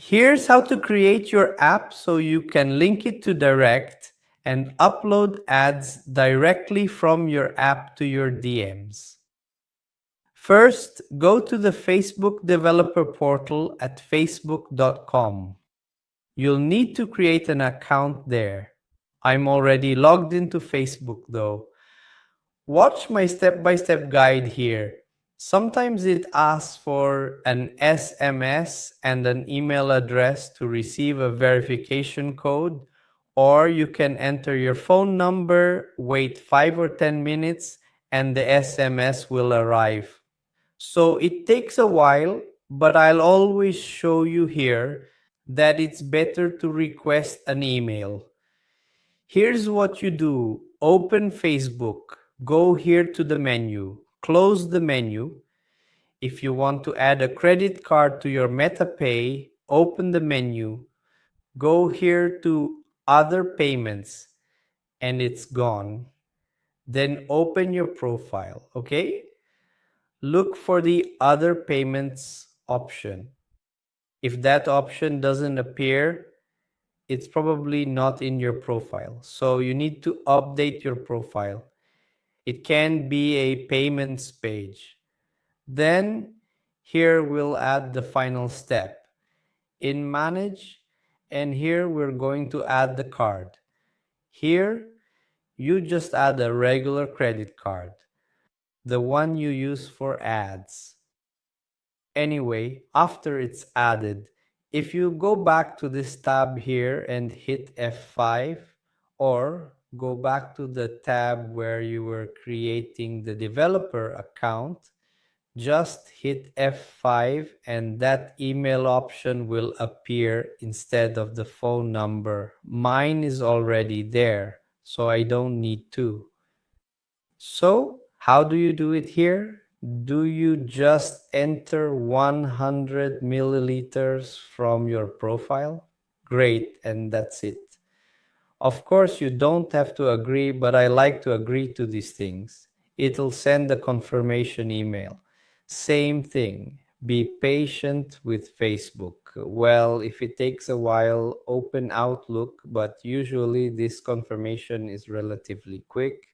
Here's how to create your app so you can link it to Direct and upload ads directly from your app to your DMs. First, go to the Facebook developer portal at facebook.com. You'll need to create an account there. I'm already logged into Facebook though. Watch my step-by-step guide here. Sometimes it asks for an SMS and an email address to receive a verification code, or you can enter your phone number, wait 5 or 10 minutes, and the SMS will arrive. So it takes a while, but I'll always show you here that it's better to request an email. Here's what you do. Open Facebook. Go here to the menu. Close the menu. If you want to add a credit card to your MetaPay, open the menu. Go here to Other Payments and it's gone. Then open your profile, okay? Look for the Other Payments option. If that option doesn't appear, it's probably not in your profile. So you need to update your profile. It can be a payments page. Then here we'll add the final step in manage, and here we're going to add the card. Here you just add a regular credit card, the one you use for ads. Anyway, after it's added, if you go back to this tab here and hit F5, or go back to the tab where you were creating the developer account, just hit F5 and that email option will appear instead of the phone number. Mine is already there, so I don't need to. So, how do you do it here? Do you just enter 100 milliliters from your profile? Great, and that's it. Of course, you don't have to agree, but I like to agree to these things. It'll send a confirmation email. Same thing. Be patient with Facebook. Well, if it takes a while, open Outlook, but usually this confirmation is relatively quick.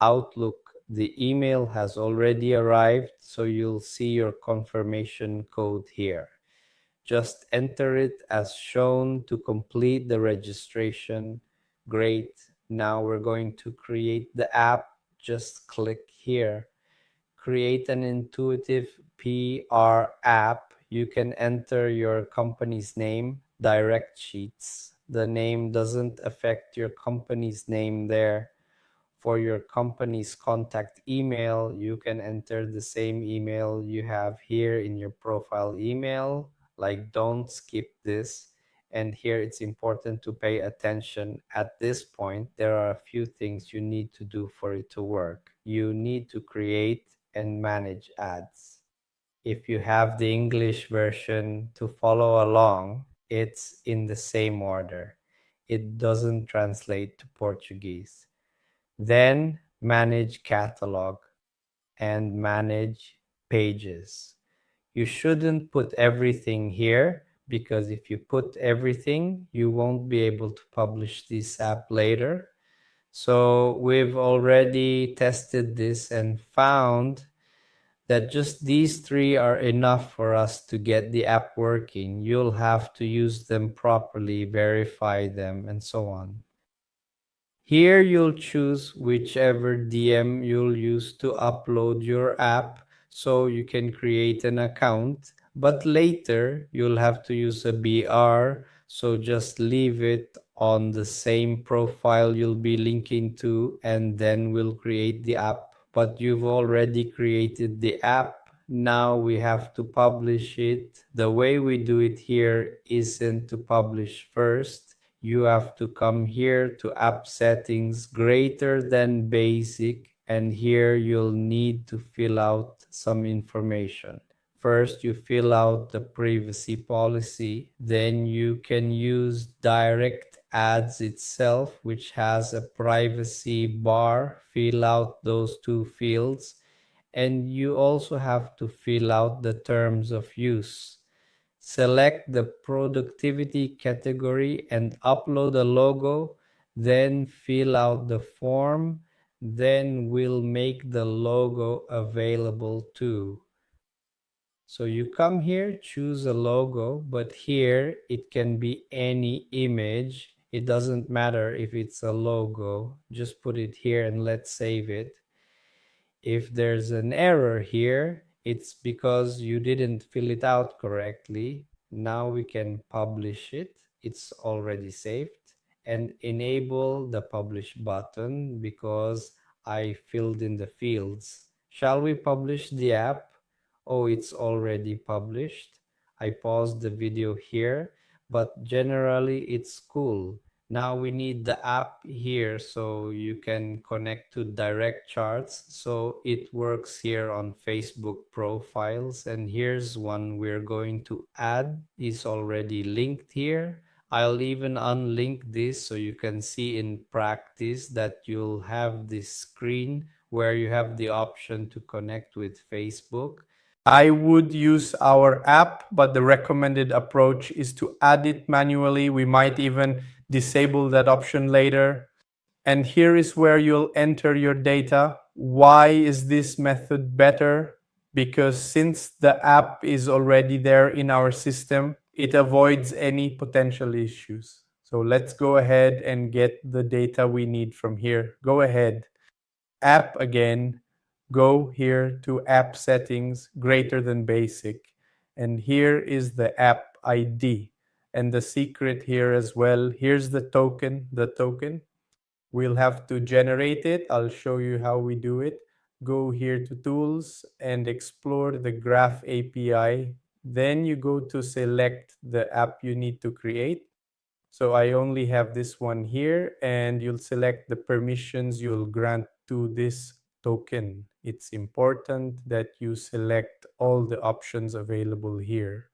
Outlook, the email has already arrived, so you'll see your confirmation code here. Just enter it as shown to complete the registration. Great. Now we're going to create the app. Just click here. Create an intuitive PR app. You can enter your company's name, direct sheets. The name doesn't affect your company's name there. For your company's contact email, you can enter the same email you have here in your profile email. Like, don't skip this. And here it's important to pay attention. At this point, there are a few things you need to do for it to work. You need to create and manage ads. If you have the English version to follow along, it's in the same order. It doesn't translate to Portuguese. Then manage catalog and manage pages. You shouldn't put everything here because if you put everything, you won't be able to publish this app later. So we've already tested this and found that just these three are enough for us to get the app working. You'll have to use them properly, verify them, and so on. Here you'll choose whichever DM you'll use to upload your app so you can create an account, but later you'll have to use a BR, so just leave it on the same profile you'll be linking to and then we'll create the app. But you've already created the app. Now we have to publish it. The way we do it here isn't to publish first. You have to come here to app settings greater than basic, and here you'll need to fill out some information. First, you fill out the privacy policy, then you can use DirectAds itself, which has a privacy bar. Fill out those two fields, and you also have to fill out the terms of use. select the productivity category and upload a logo, then fill out the form, then we'll make the logo available too. So you come here, choose a logo, but here it can be any image. It doesn't matter if it's a logo, just put it here and let's save it. If there's an error here, it's because you didn't fill it out correctly. Now we can publish it. It's already saved, and enable the publish button because I filled in the fields. Shall we publish the app? Oh, it's already published. I paused the video here, but generally it's cool. Now we need the app here so you can connect to direct charts. So it works here on Facebook profiles. And here's one we're going to add. It's already linked here. I'll even unlink this so you can see in practice that you'll have this screen where you have the option to connect with Facebook. I would use our app, but the recommended approach is to add it manually. We might even disable that option later. And here is where you'll enter your data. Why is this method better? Because since the app is already there in our system, it avoids any potential issues. So let's go ahead and get the data we need from here. Go ahead. App again, go here to app settings greater than basic. And here is the app ID and the secret here as well. Here's the token, We'll have to generate it. I'll show you how we do it. Go here to tools and explore the graph API. Then you go to select the app you need to create. So I only have this one here, and you'll select the permissions you'll grant to this token. It's important that you select all the options available here.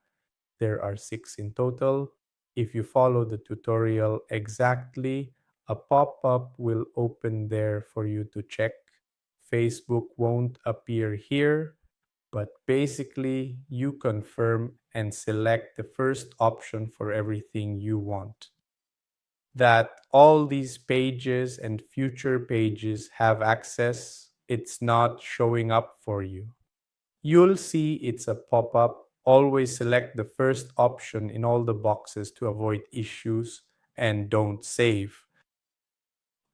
There are 6 in total. If you follow the tutorial exactly, a pop-up will open there for you to check. Facebook won't appear here, but basically you confirm and select the first option for everything you want. That all these pages and future pages have access, it's not showing up for you. You'll see it's a pop-up. Always select the first option in all the boxes to avoid issues, and don't save.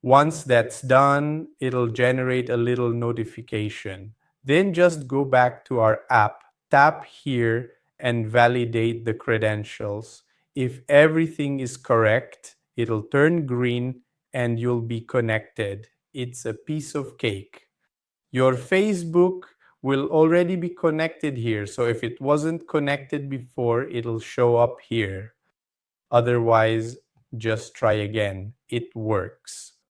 Once that's done, it'll generate a little notification. Then just go back to our app, tap here, and validate the credentials. If everything is correct, it'll turn green and you'll be connected. It's a piece of cake. Your Facebook will already be connected here. So if it wasn't connected before, it'll show up here. Otherwise, just try again. It works.